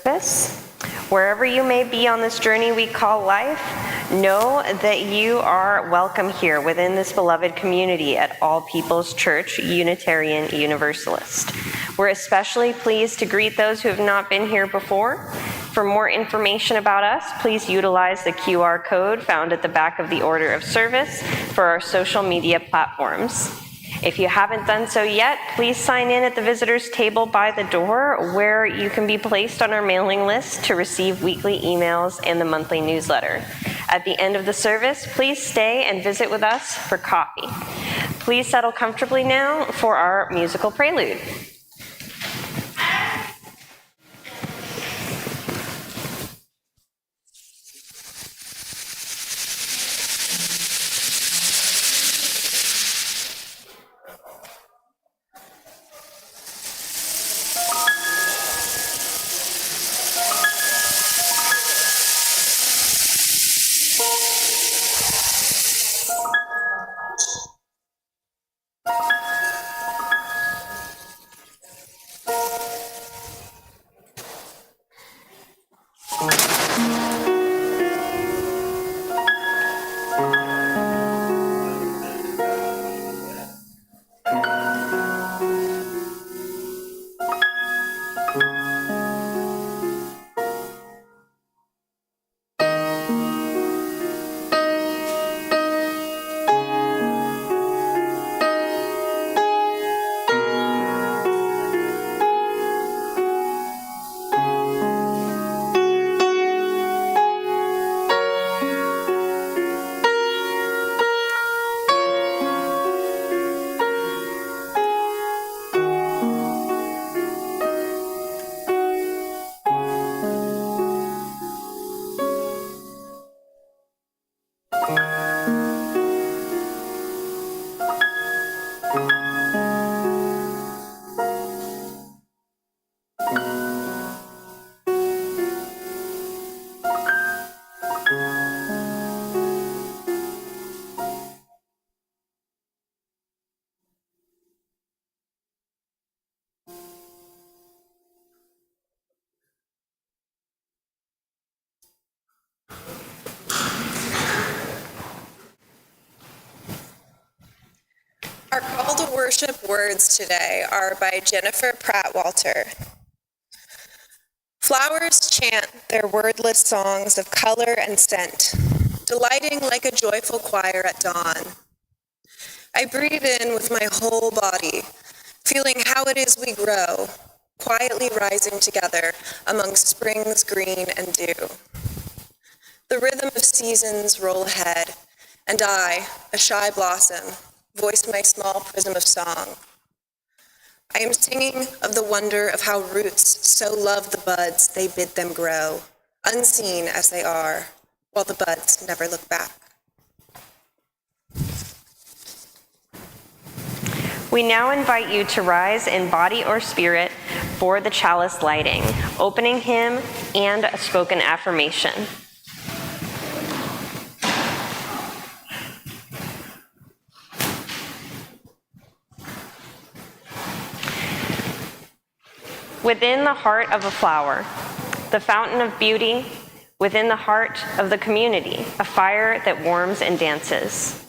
service. Wherever you may be on this journey we call life, know that you are welcome here within this beloved community at All People's Church, Unitarian Universalist. We're especially pleased to greet those who have not been here before. For more information about us, please utilize the QR code found at the back of the order of service for our social media platforms. If you haven't done so yet, please sign in at the visitors table by the door, where you can be placed on our mailing list to receive weekly emails and the monthly newsletter. At the end of the service, please stay and visit with us for coffee. Please settle comfortably now for our musical prelude. Our call to worship words today are by Jennifer Pratt-Walter. Flowers chant their wordless songs of color and scent, delighting like a joyful choir at dawn. I breathe in with my whole body, feeling how it is we grow, quietly rising together among spring's green and dew. The rhythm of seasons roll ahead, and I, a shy blossom, voice my small prism of song. I am singing of the wonder of how roots so love the buds they bid them grow, unseen as they are, while the buds never look back. We now invite you to rise in body or spirit for the chalice lighting, opening hymn, and a spoken affirmation. Within the heart of a flower, the fountain of beauty, within the heart of the community, a fire that warms and dances.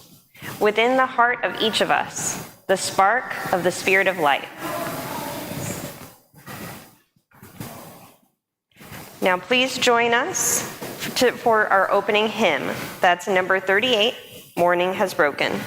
Within the heart of each of us, the spark of the spirit of light. Now please join us for our opening hymn. That's number 38, Morning Has Broken.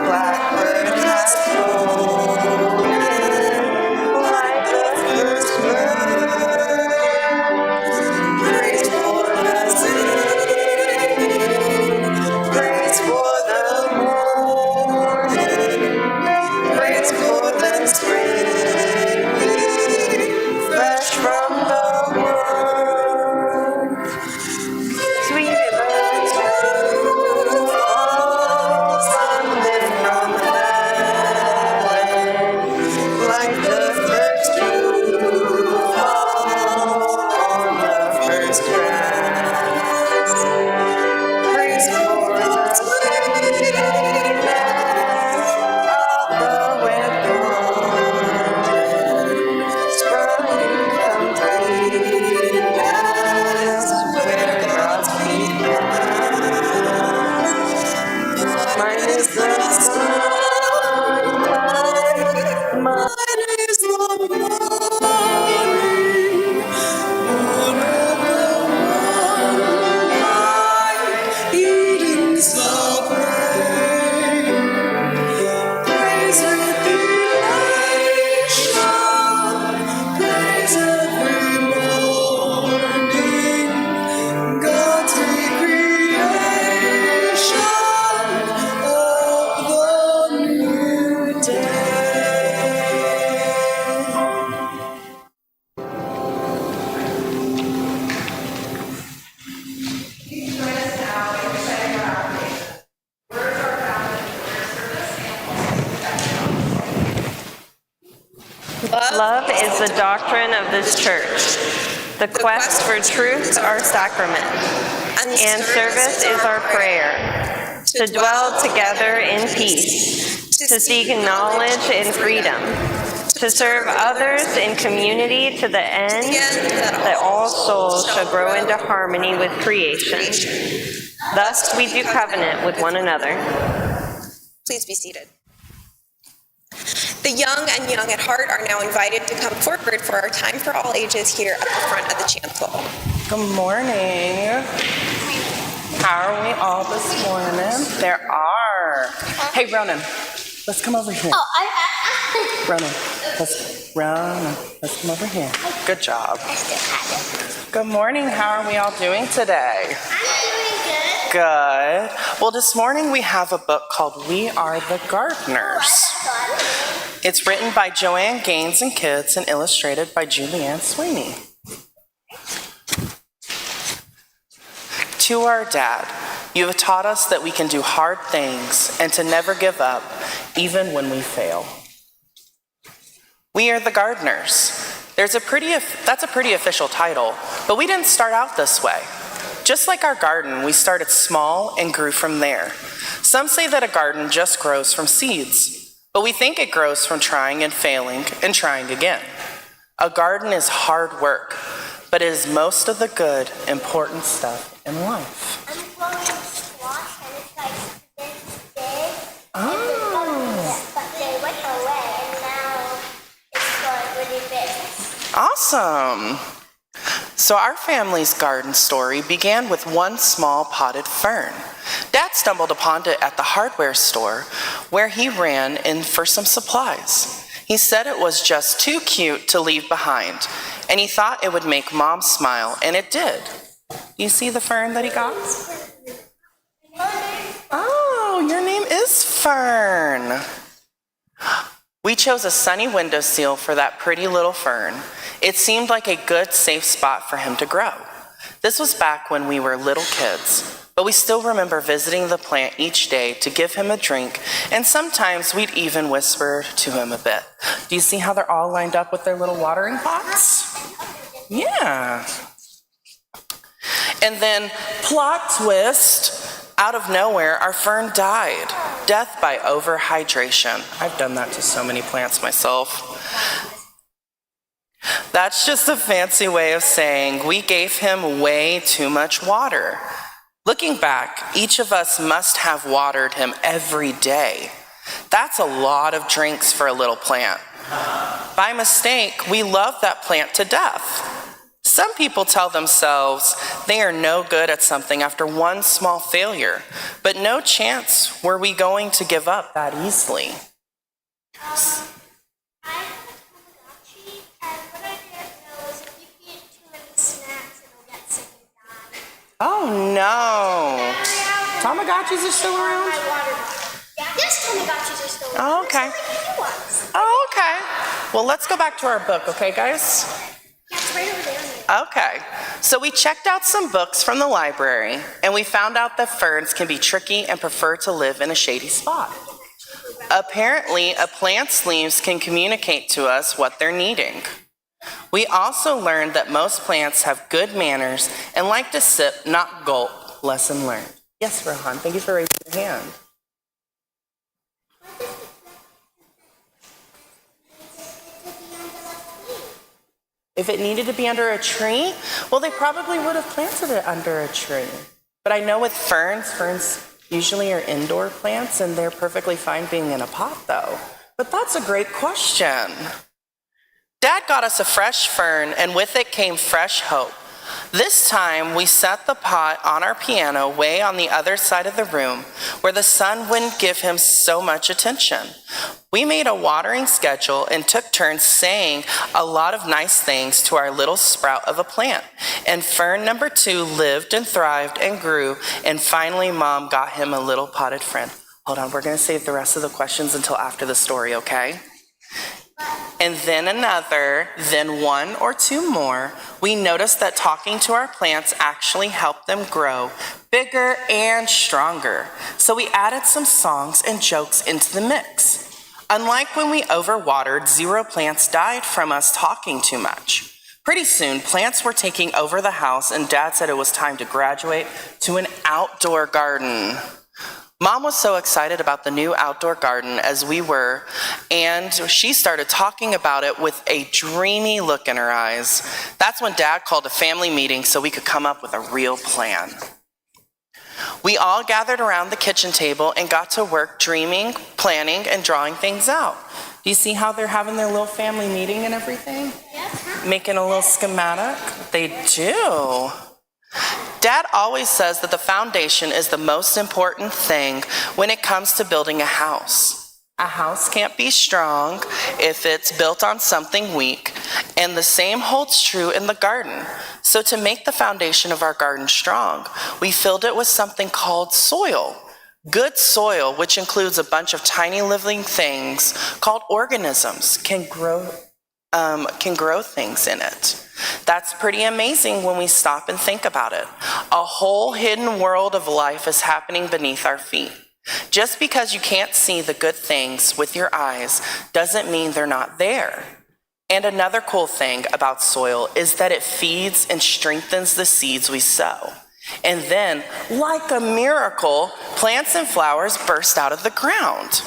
Blackbird has flown. Love is the doctrine of this church. The quest for truth our sacrament, and service is our prayer. To dwell together in peace, to seek knowledge in freedom, to serve others in community to the end that all souls shall grow into harmony with creation. Thus we do covenant with one another. Please be seated. The young and young at heart are now invited to come forward for our time for all ages here at the front of the chancel. Good morning. How are we all this morning? There are. Hey, Ronan, let's come over here. Ronan, let's come over here. Good job. Good morning. How are we all doing today? Good. Well, this morning we have a book called We Are the Gardeners. It's written by Joanne Gaines and Kids and illustrated by Julianne Sweeney. To our dad, you have taught us that we can do hard things and to never give up, even when we fail. We are the gardeners. That's a pretty official title, but we didn't start out this way. Just like our garden, we started small and grew from there. Some say that a garden just grows from seeds, but we think it grows from trying and failing and trying again. A garden is hard work, but it is most of the good, important stuff in life. I'm growing squash and it's like this big. But they went away and now it's got really big. Awesome. So our family's garden story began with one small potted fern. Dad stumbled upon it at the hardware store where he ran in for some supplies. He said it was just too cute to leave behind, and he thought it would make Mom smile, and it did. You see the fern that he got? Oh, your name is Fern. We chose a sunny windowsill for that pretty little fern. It seemed like a good, safe spot for him to grow. This was back when we were little kids, but we still remember visiting the plant each day to give him a drink, and sometimes we'd even whisper to him a bit. Do you see how they're all lined up with their little watering pots? Yeah. And then, plot twist, out of nowhere, our fern died. Death by overhydration. I've done that to so many plants myself. That's just a fancy way of saying we gave him way too much water. Looking back, each of us must have watered him every day. That's a lot of drinks for a little plant. By mistake, we love that plant to death. Some people tell themselves they are no good at something after one small failure, but no chance were we going to give up that easily. Oh no. Tamagotchis are still around? Yes, Tamagotchis are still around. Oh, okay. Oh, okay. Well, let's go back to our book, okay, guys? Yeah, it's right over there. Okay. So we checked out some books from the library, and we found out that ferns can be tricky and prefer to live in a shady spot. Apparently, a plant's leaves can communicate to us what they're needing. We also learned that most plants have good manners and like to sip, not gulp. Lesson learned. Yes, Rohan, thank you for raising your hand. If it needed to be under a tree, well, they probably would have planted it under a tree. But I know with ferns usually are indoor plants, and they're perfectly fine being in a pot, though. But that's a great question. Dad got us a fresh fern, and with it came fresh hope. This time, we set the pot on our piano way on the other side of the room, where the sun wouldn't give him so much attention. We made a watering schedule and took turns saying a lot of nice things to our little sprout of a plant. And fern number 2 lived and thrived and grew, and finally Mom got him a little potted friend. Hold on, we're gonna save the rest of the questions until after the story, okay? And then another, then 1 or 2 more, we noticed that talking to our plants actually helped them grow bigger and stronger. So we added some songs and jokes into the mix. Unlike when we overwatered, 0 plants died from us talking too much. Pretty soon, plants were taking over the house, and Dad said it was time to graduate to an outdoor garden. Mom was so excited about the new outdoor garden as we were, and she started talking about it with a dreamy look in her eyes. That's when Dad called a family meeting so we could come up with a real plan. We all gathered around the kitchen table and got to work dreaming, planning, and drawing things out. Do you see how they're having their little family meeting and everything? Making a little schematic? They do. Dad always says that the foundation is the most important thing when it comes to building a house. A house can't be strong if it's built on something weak, and the same holds true in the garden. So to make the foundation of our garden strong, we filled it with something called soil. Good soil, which includes a bunch of tiny living things called organisms, can grow things in it. That's pretty amazing when we stop and think about it. A whole hidden world of life is happening beneath our feet. Just because you can't see the good things with your eyes doesn't mean they're not there. And another cool thing about soil is that it feeds and strengthens the seeds we sow. And then, like a miracle, plants and flowers burst out of the ground.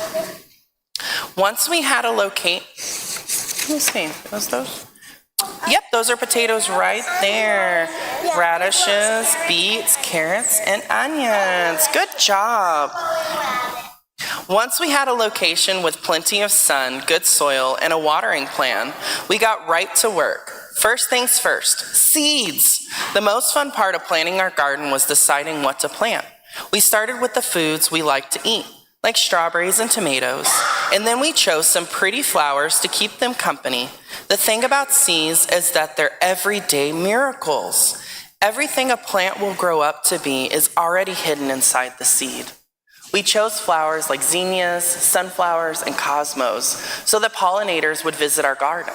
Once we had a locate, let me see, those? Yep, those are potatoes right there. Radishes, beets, carrots, and onions. Good job. Once we had a location with plenty of sun, good soil, and a watering plan, we got right to work. First things first, seeds. The most fun part of planning our garden was deciding what to plant. We started with the foods we like to eat, like strawberries and tomatoes, and then we chose some pretty flowers to keep them company. The thing about seeds is that they're everyday miracles. Everything a plant will grow up to be is already hidden inside the seed. We chose flowers like zinnias, sunflowers, and cosmos so that pollinators would visit our garden.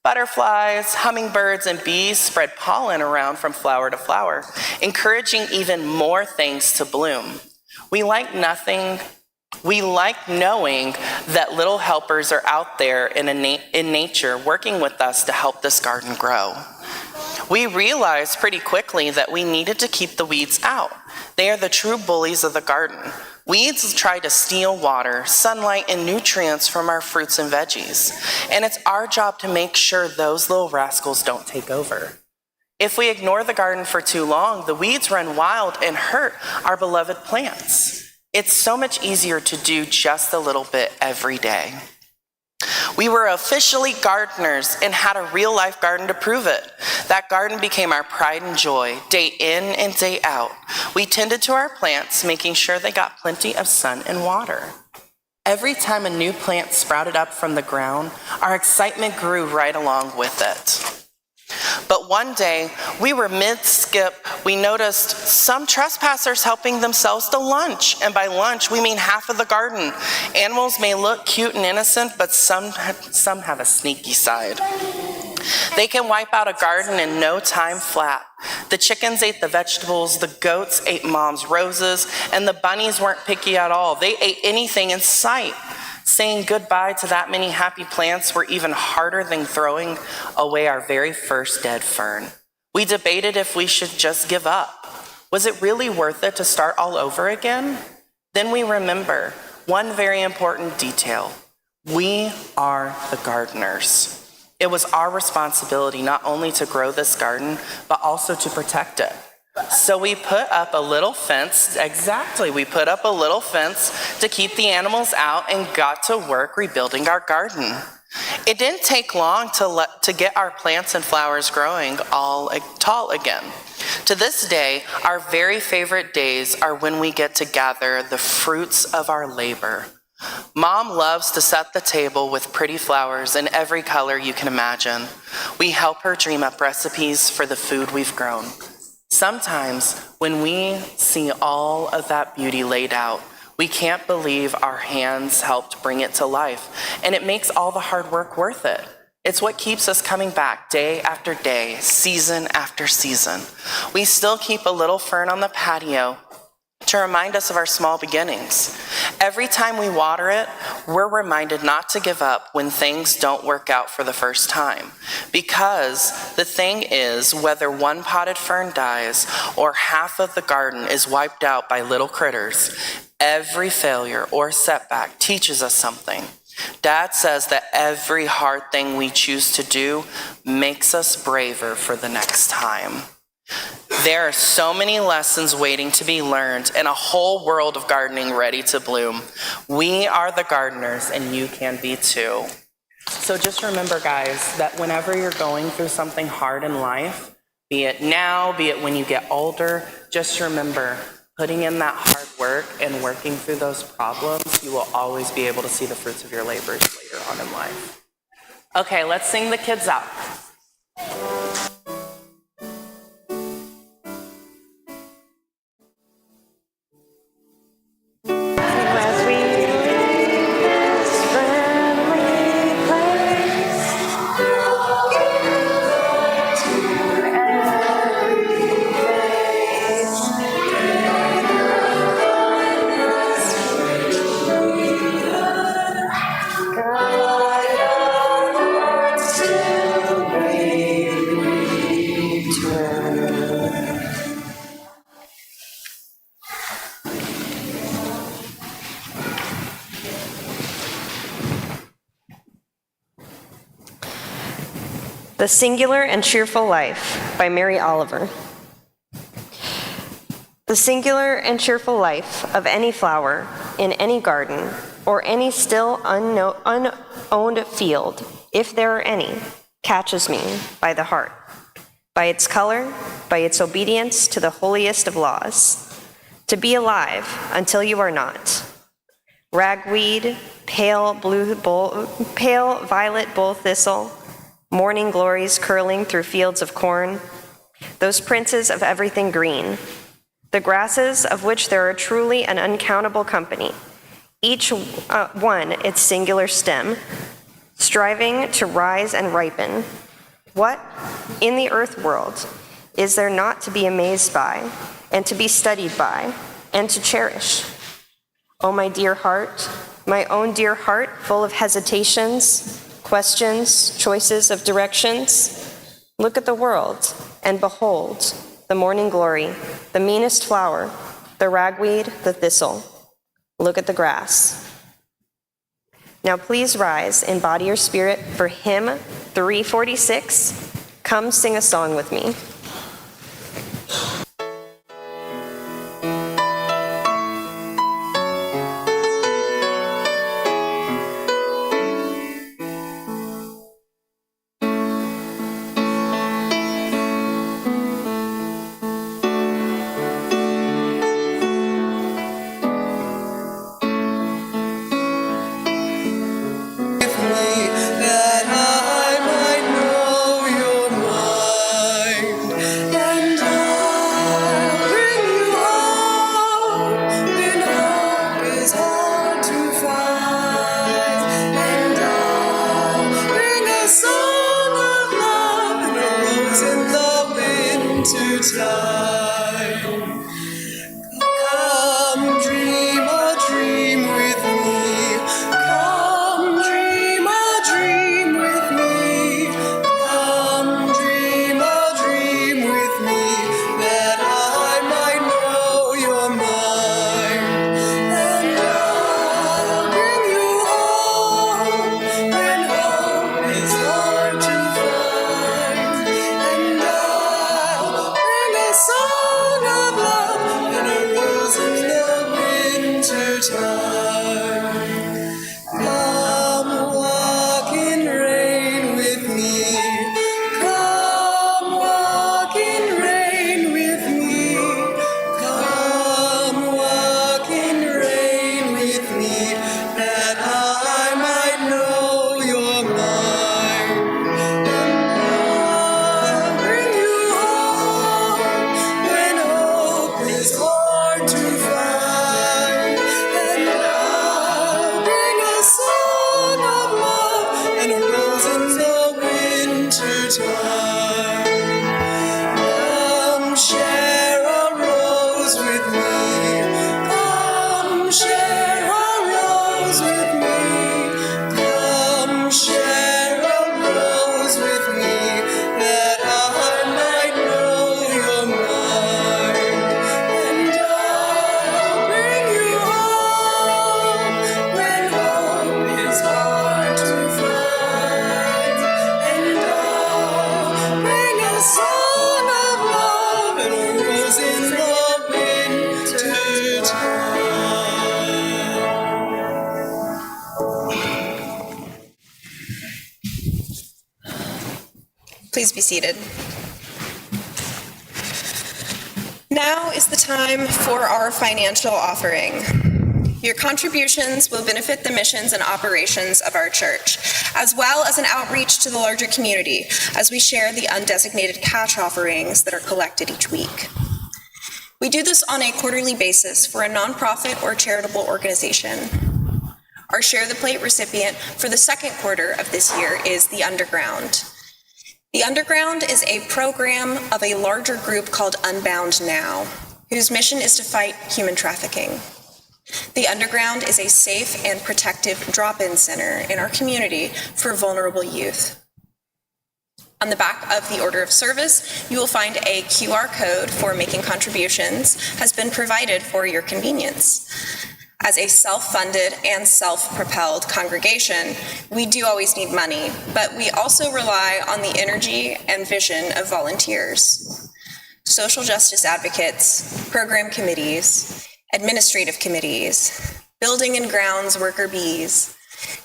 Butterflies, hummingbirds, and bees spread pollen around from flower to flower, encouraging even more things to bloom. We like knowing that little helpers are out there in nature working with us to help this garden grow. We realized pretty quickly that we needed to keep the weeds out. They are the true bullies of the garden. Weeds try to steal water, sunlight, and nutrients from our fruits and veggies, and it's our job to make sure those little rascals don't take over. If we ignore the garden for too long, the weeds run wild and hurt our beloved plants. It's so much easier to do just a little bit every day. We were officially gardeners and had a real-life garden to prove it. That garden became our pride and joy, day in and day out. We tended to our plants, making sure they got plenty of sun and water. Every time a new plant sprouted up from the ground, our excitement grew right along with it. But one day, we were mid-skip, we noticed some trespassers helping themselves to lunch. And by lunch, we mean half of the garden. Animals may look cute and innocent, but some have a sneaky side. They can wipe out a garden in no time flat. The chickens ate the vegetables, the goats ate mom's roses, and the bunnies weren't picky at all. They ate anything in sight. Saying goodbye to that many happy plants were even harder than throwing away our very first dead fern. We debated if we should just give up. Was it really worth it to start all over again? Then we remember one very important detail. We are the gardeners. It was our responsibility not only to grow this garden, but also to protect it. So we put up a little fence, we put up a little fence to keep the animals out and got to work rebuilding our garden. It didn't take long to get our plants and flowers growing all tall again. To this day, our very favorite days are when we get to gather the fruits of our labor. Mom loves to set the table with pretty flowers in every color you can imagine. We help her dream up recipes for the food we've grown. Sometimes, when we see all of that beauty laid out, we can't believe our hands helped bring it to life, and it makes all the hard work worth it. It's what keeps us coming back day after day, season after season. We still keep a little fern on the patio to remind us of our small beginnings. Every time we water it, we're reminded not to give up when things don't work out for the first time. Because the thing is, whether one potted fern dies or half of the garden is wiped out by little critters, every failure or setback teaches us something. Dad says that every hard thing we choose to do makes us braver for the next time. There are so many lessons waiting to be learned and a whole world of gardening ready to bloom. We are the gardeners, and you can be too. So just remember, guys, that whenever you're going through something hard in life, be it now, be it when you get older, just remember, putting in that hard work and working through those problems, you will always be able to see the fruits of your labors later on in life. Okay, let's sing the kids out. As we leave this friendly place, The Singular and Cheerful Life by Mary Oliver. The singular and cheerful life of any flower in any garden or any still unowned field, if there are any, catches me by the heart, by its color, by its obedience to the holiest of laws, to be alive until you are not. Ragweed, pale violet bull thistle, morning glories curling through fields of corn, those princes of everything green, the grasses of which there are truly an uncountable company, each one its singular stem, striving to rise and ripen. What, in the earth world, is there not to be amazed by, and to be studied by, and to cherish? Oh, my dear heart, my own dear heart, full of hesitations, questions, choices of directions, look at the world, and behold the morning glory, the meanest flower, the ragweed, the thistle. Look at the grass. Now please rise in body or spirit for hymn 346. Come sing a song with me. Come dream a dream Please be seated. Now is the time for our financial offering. Your contributions will benefit the missions and operations of our church, as well as an outreach to the larger community as we share the undesignated cash offerings that are collected each week. We do this on a quarterly basis for a nonprofit or charitable organization. Our Share the Plate recipient for the second quarter of this year is The Underground. The Underground is a program of a larger group called Unbound Now, whose mission is to fight human trafficking. The Underground is a safe and protective drop-in center in our community for vulnerable youth. On the back of the order of service, you will find a QR code for making contributions has been provided for your convenience. As a self-funded and self-propelled congregation, we do always need money, but we also rely on the energy and vision of volunteers, social justice advocates, program committees, administrative committees, building and grounds worker bees,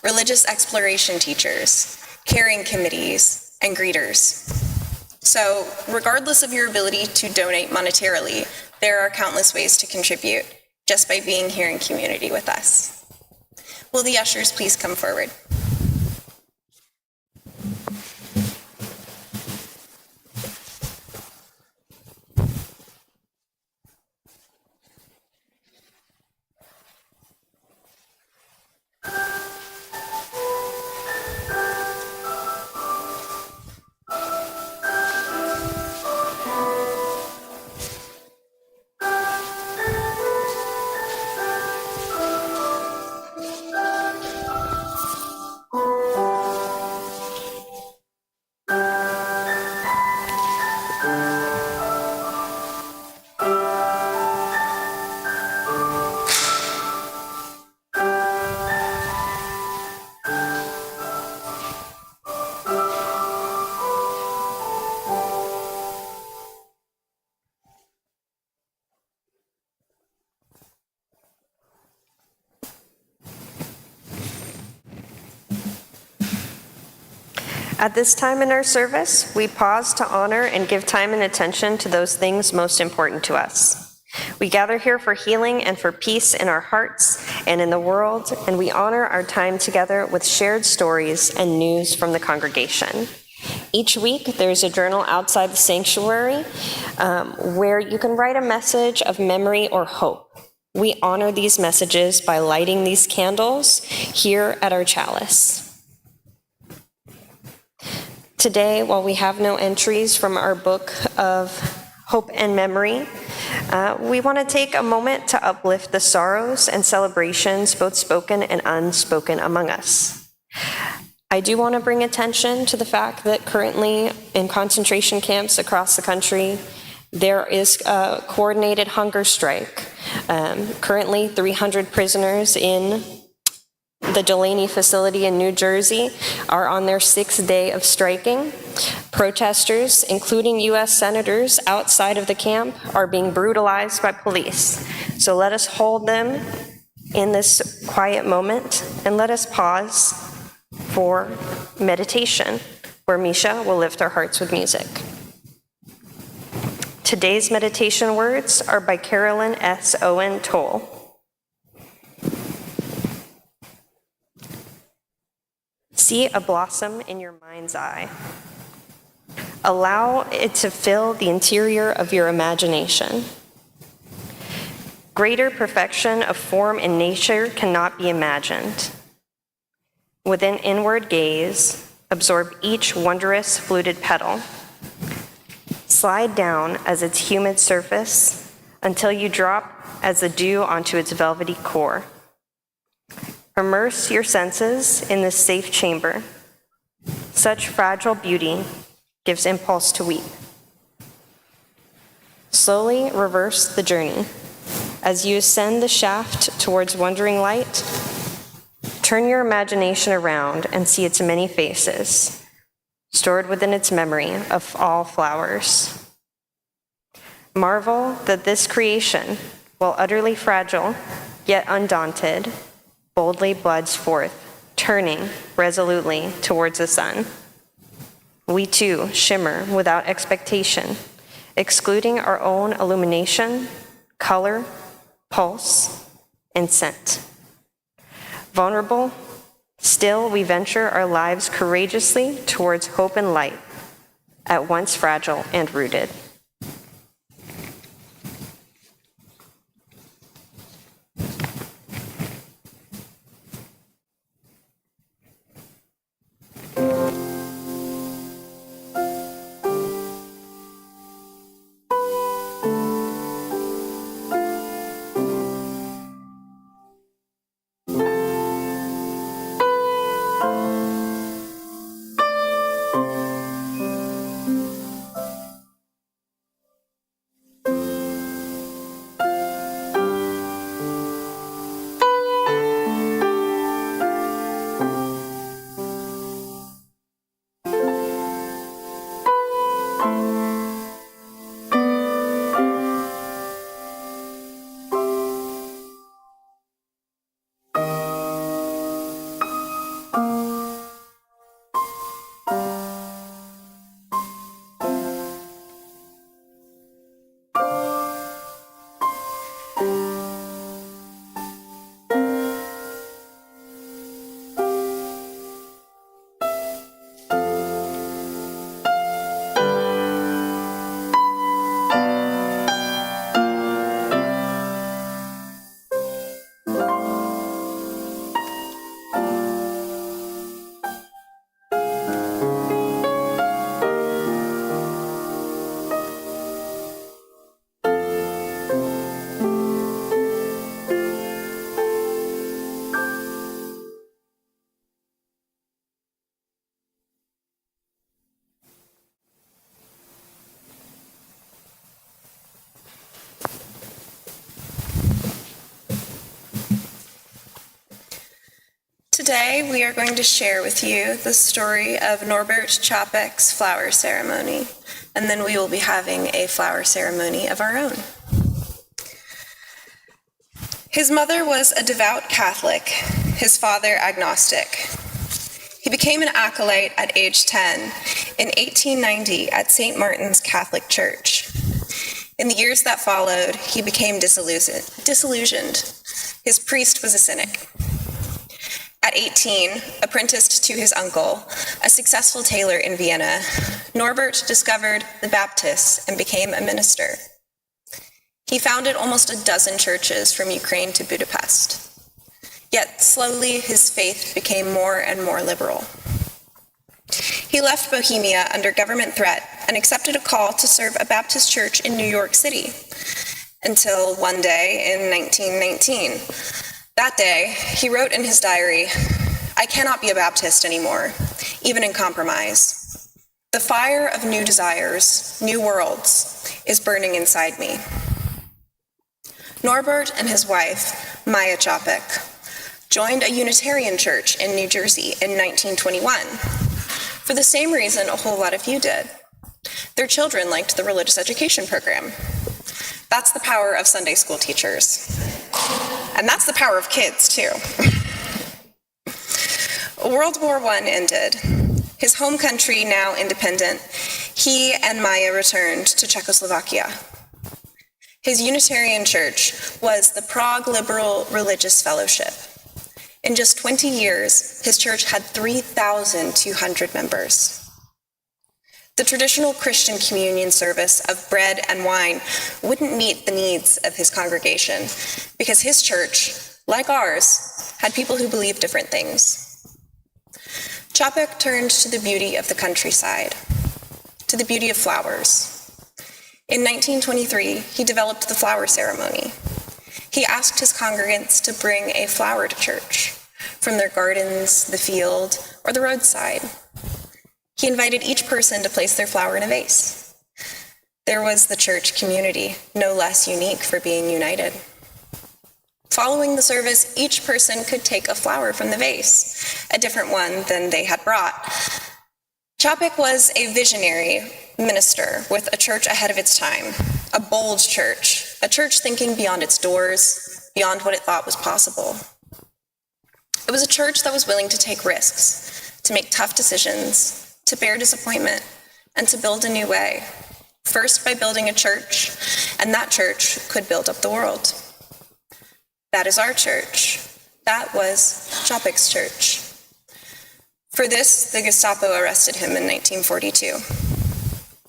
religious exploration teachers, caring committees, and greeters. So, regardless of your ability to donate monetarily, there are countless ways to contribute just by being here in community with us. Will the ushers please come forward? At this time in our service, we pause to honor and give time and attention to those things most important to us. We gather here for healing and for peace in our hearts and in the world, and we honor our time together with shared stories and news from the congregation. Each week, there's a journal outside the sanctuary where you can write a message of memory or hope. We honor these messages by lighting these candles here at our chalice. Today, while we have no entries from our book of hope and memory, we want to take a moment to uplift the sorrows and celebrations, both spoken and unspoken, among us. I do want to bring attention to the fact that currently in concentration camps across the country, there is a coordinated hunger strike. Currently, 300 prisoners in the Delaney facility in New Jersey are on their 6th day of striking. Protesters, including U.S. senators outside of the camp, are being brutalized by police. So let us hold them in this quiet moment and let us pause for meditation, where Misha will lift our hearts with music. Today's meditation words are by Carolyn S. Owen Toll. See a blossom in your mind's eye. Allow it to fill the interior of your imagination. Greater perfection of form and nature cannot be imagined. With an inward gaze, absorb each wondrous fluted petal. Slide down as its humid surface until you drop as the dew onto its velvety core. Immerse your senses in this safe chamber. Such fragile beauty gives impulse to weep. Slowly reverse the journey. As you ascend the shaft towards wondering light, turn your imagination around and see its many faces, stored within its memory of all flowers. Marvel that this creation, while utterly fragile, yet undaunted, boldly buds forth, turning resolutely towards the sun. We too shimmer without expectation, excluding our own illumination, color, pulse, and scent. Vulnerable, still we venture our lives courageously towards hope and light, at once fragile and rooted. Today, we are going to share with you the story of Norbert Čapek's flower ceremony, and then we will be having a flower ceremony of our own. His mother was a devout Catholic, his father agnostic. He became an acolyte at age 10 in 1890 at St. Martin's Catholic Church. In the years that followed, he became disillusioned. His priest was a cynic. At 18, apprenticed to his uncle, a successful tailor in Vienna, Norbert discovered the Baptists and became a minister. He founded almost a dozen churches from Ukraine to Budapest. Yet slowly his faith became more and more liberal. He left Bohemia under government threat and accepted a call to serve a Baptist church in New York City, until one day in 1919. That day, he wrote in his diary, "I cannot be a Baptist anymore, even in compromise. The fire of new desires, new worlds, is burning inside me." Norbert and his wife, Maya Čapek, joined a Unitarian church in New Jersey in 1921, for the same reason a whole lot of you did. Their children liked the religious education program. That's the power of Sunday school teachers. And that's the power of kids, too. World War I ended. His home country now independent, he and Maya returned to Czechoslovakia. His Unitarian church was the Prague Liberal Religious Fellowship. In just 20 years, his church had 3,200 members. The traditional Christian communion service of bread and wine wouldn't meet the needs of his congregation because his church, like ours, had people who believed different things. Čapek turned to the beauty of the countryside, to the beauty of flowers. In 1923, he developed the flower ceremony. He asked his congregants to bring a flower to church, from their gardens, the field, or the roadside. He invited each person to place their flower in a vase. There was the church community, no less unique for being united. Following the service, each person could take a flower from the vase, a different one than they had brought. Čapek was a visionary minister with a church ahead of its time, a bold church, a church thinking beyond its doors, beyond what it thought was possible. It was a church that was willing to take risks, to make tough decisions, to to bear disappointment, and to build a new way. First by building a church, and that church could build up the world. That is our church. That was Čapek's church. For this, the Gestapo arrested him in 1942.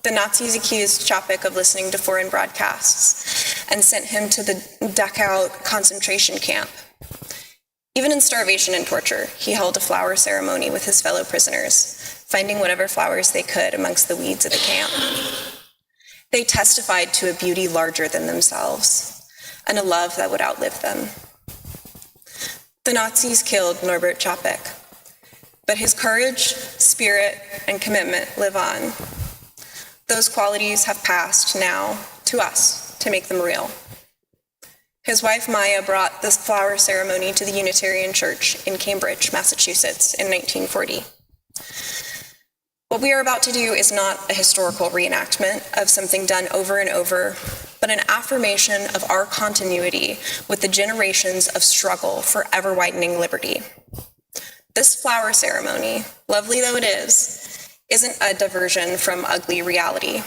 The Nazis accused Čapek of listening to foreign broadcasts and sent him to the Dachau concentration camp. Even in starvation and torture, he held a flower ceremony with his fellow prisoners, finding whatever flowers they could amongst the weeds of the camp. They testified to a beauty larger than themselves, and a love that would outlive them. The Nazis killed Norbert Čapek, but his courage, spirit, and commitment live on. Those qualities have passed now to us to make them real. His wife Maya brought this flower ceremony to the Unitarian Church in Cambridge, Massachusetts in 1940. What we are about to do is not a historical reenactment of something done over and over, but an affirmation of our continuity with the generations of struggle for ever-widening liberty. This flower ceremony, lovely though it is, isn't a diversion from ugly reality,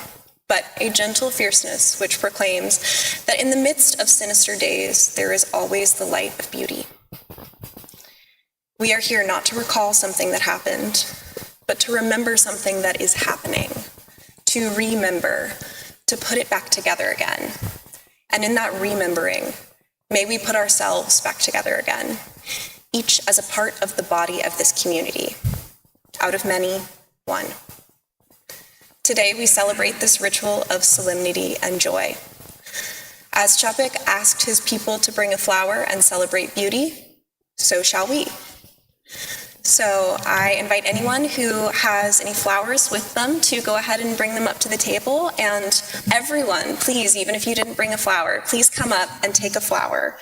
but a gentle fierceness which proclaims that in the midst of sinister days, there is always the light of beauty. We are here not to recall something that happened, but to remember something that is happening, to remember, to put it back together again. And in that remembering, may we put ourselves back together again, each as a part of the body of this community, out of many, one. Today we celebrate this ritual of solemnity and joy. As Čapek asked his people to bring a flower and celebrate beauty, so shall we. So I invite anyone who has any flowers with them to go ahead and bring them up to the table. And everyone, please, even if you didn't bring a flower, please come up and take a flower.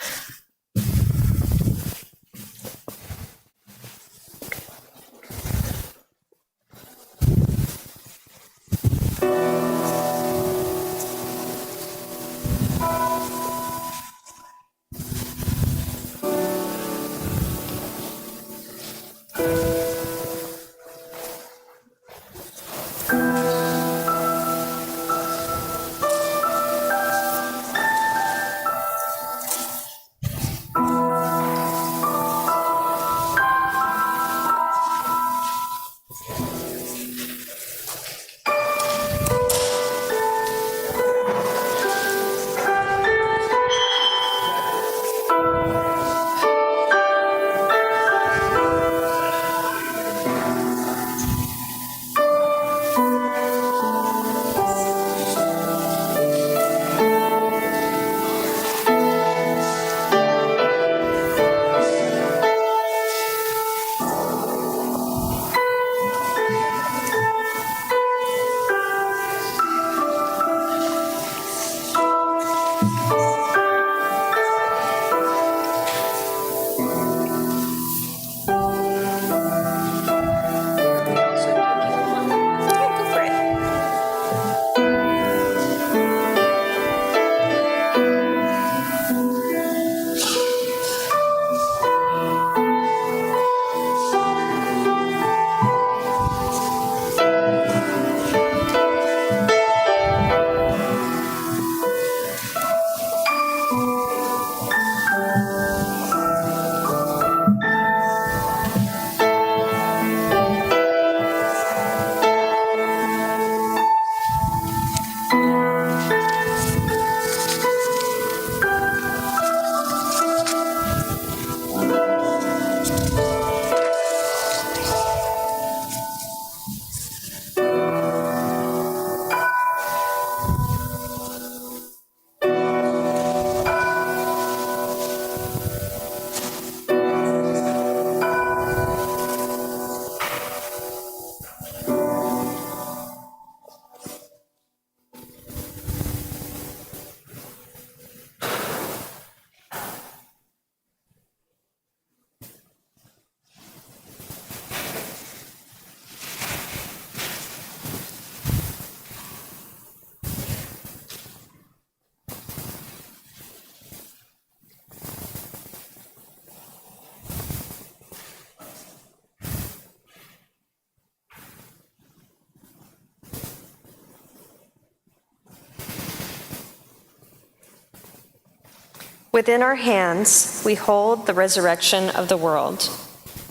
Within our hands, we hold the resurrection of the world.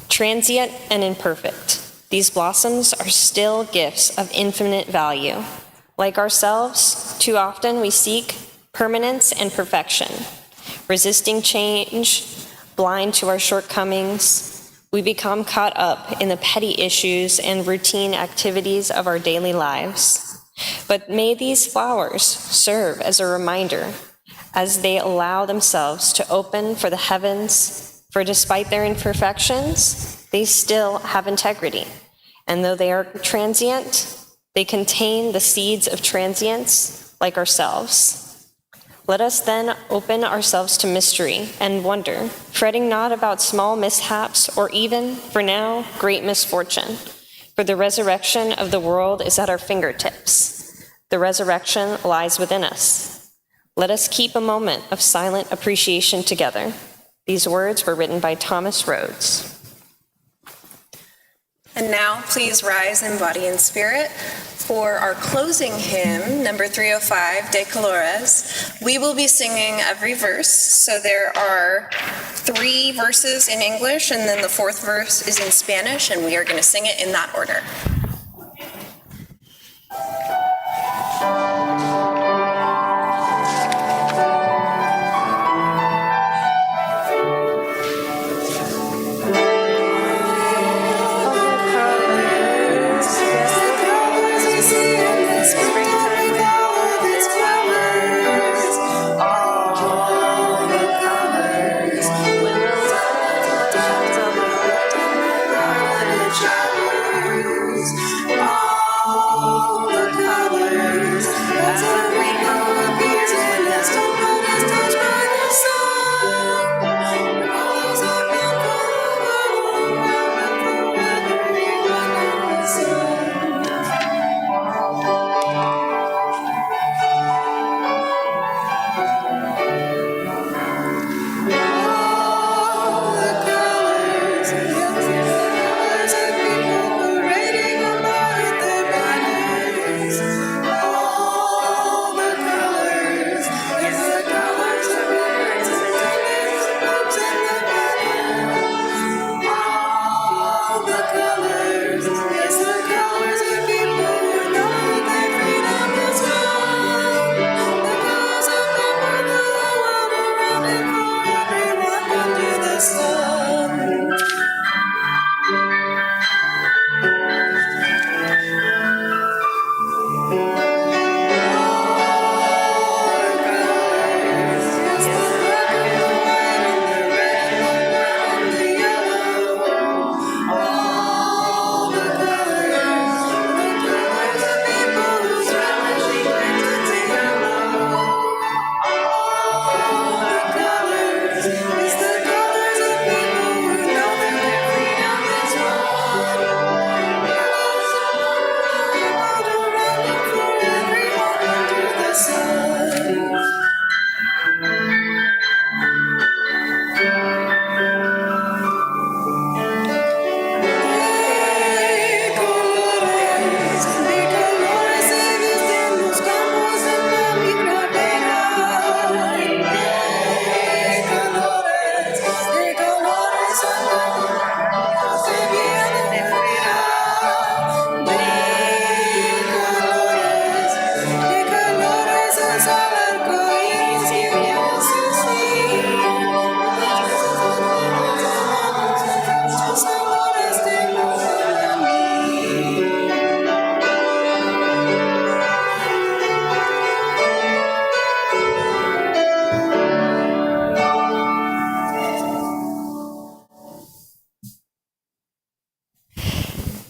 Transient and imperfect, these blossoms are still gifts of infinite value. Like ourselves, too often we seek permanence and perfection. Resisting change, blind to our shortcomings, we become caught up in the petty issues and routine activities of our daily lives. But may these flowers serve as a reminder as they allow themselves to open for the heavens, for despite their imperfections, they still have integrity. And though they are transient, they contain the seeds of transience like ourselves. Let us then open ourselves to mystery and wonder, fretting not about small mishaps or even, for now, great misfortune. For the resurrection of the world is at our fingertips. The resurrection lies within us. Let us keep a moment of silent appreciation together. These words were written by Thomas Rhodes. And now, please rise in body and spirit. For our closing hymn, number 305, De Colores, we will be singing every verse. So there are 3 verses in English, and then the 4th verse is in Spanish, and we are going to sing it in that order.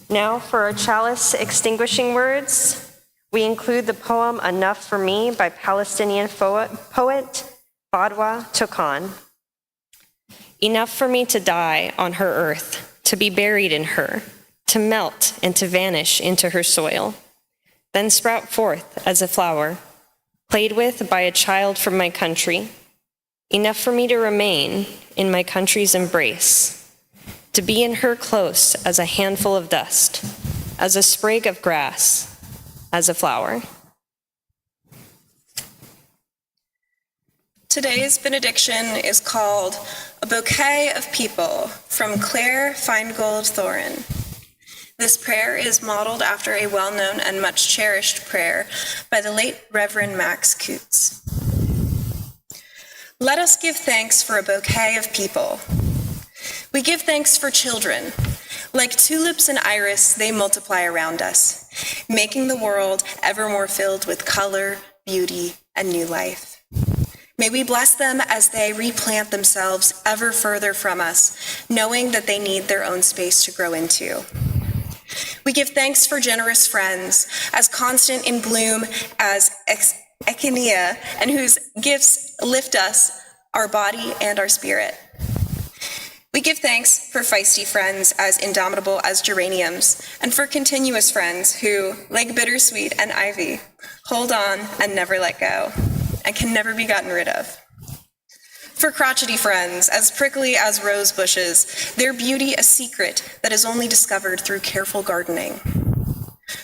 Now for our chalice extinguishing words, we include the poem Enough for Me by Palestinian poet Badwa Tukan. Enough for me to die on her earth, to be buried in her, to melt and to vanish into her soil, then sprout forth as a flower, played with by a child from my country. Enough for me to remain in my country's embrace, to be in her close as a handful of dust, as a sprig of grass, as a flower. Today's benediction is called A Bouquet of People from Claire Feingold Thorin. This prayer is modeled after a well-known and much cherished prayer by the late Reverend Max Coots. Let us give thanks for a bouquet of people. We give thanks for children. Like tulips and iris, they multiply around us, making the world ever more filled with color, beauty, and new life. May we bless them as they replant themselves ever further from us, knowing that they need their own space to grow into. We give thanks for generous friends, as constant in bloom as echinacea, and whose gifts lift us, our body and our spirit. We give thanks for feisty friends as indomitable as geraniums, and for continuous friends who, like bittersweet and ivy, hold on and never let go, and can never be gotten rid of. For crotchety friends, as prickly as rose bushes, their beauty a secret that is only discovered through careful gardening.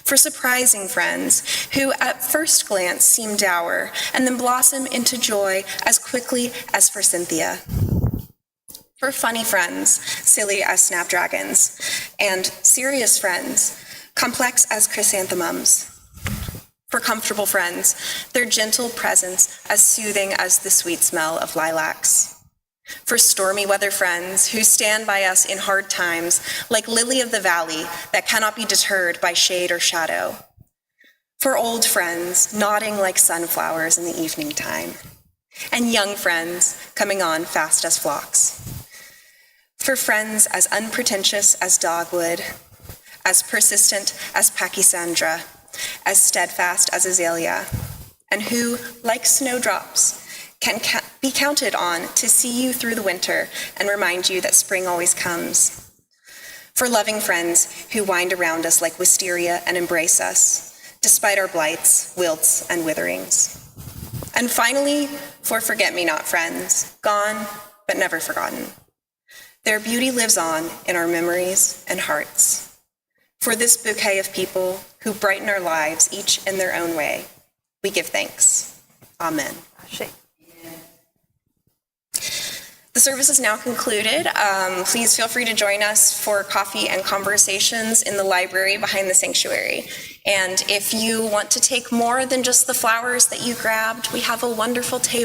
For surprising friends, who at first glance seem dour, and then blossom into joy as quickly as for Cynthia. For funny friends, silly as snapdragons, and serious friends, complex as chrysanthemums. For comfortable friends, their gentle presence as soothing as the sweet smell of lilacs. For stormy weather friends who stand by us in hard times, like lily of the valley that cannot be deterred by shade or shadow. For old friends, nodding like sunflowers in the evening time. And young friends coming on fast as flocks. For friends as unpretentious as dogwood, as persistent as pachysandra, as steadfast as azalea, and who, like snowdrops, can be counted on to see you through the winter and remind you that spring always comes. For loving friends who wind around us like wisteria and embrace us, despite our blights, wilts, and witherings. And finally, for forget-me-not friends, gone but never forgotten. Their beauty lives on in our memories and hearts. For this bouquet of people who brighten our lives, each in their own way, we give thanks. Amen. The service is now concluded. Please feel free to join us for coffee and conversations in the library behind the sanctuary. And if you want to take more than just the flowers that you grabbed, we have a wonderful table